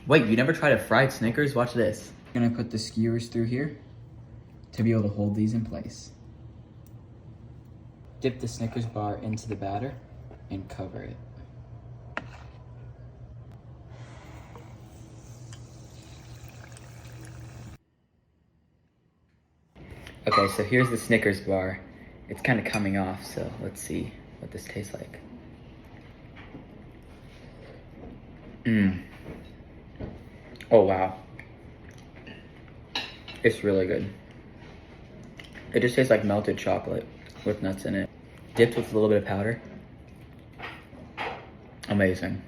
Wait, you never tried a fried Snickers? Watch this. I'm gonna put the skewers through here to be able to hold these in place. Dip the Snickers bar into the batter and cover it. Okay, so here's the Snickers bar. It's kind of coming off, so let's see what this tastes like. Oh wow. It's really good. It just tastes like melted chocolate with nuts in it. Dipped with a little bit of powder. Amazing.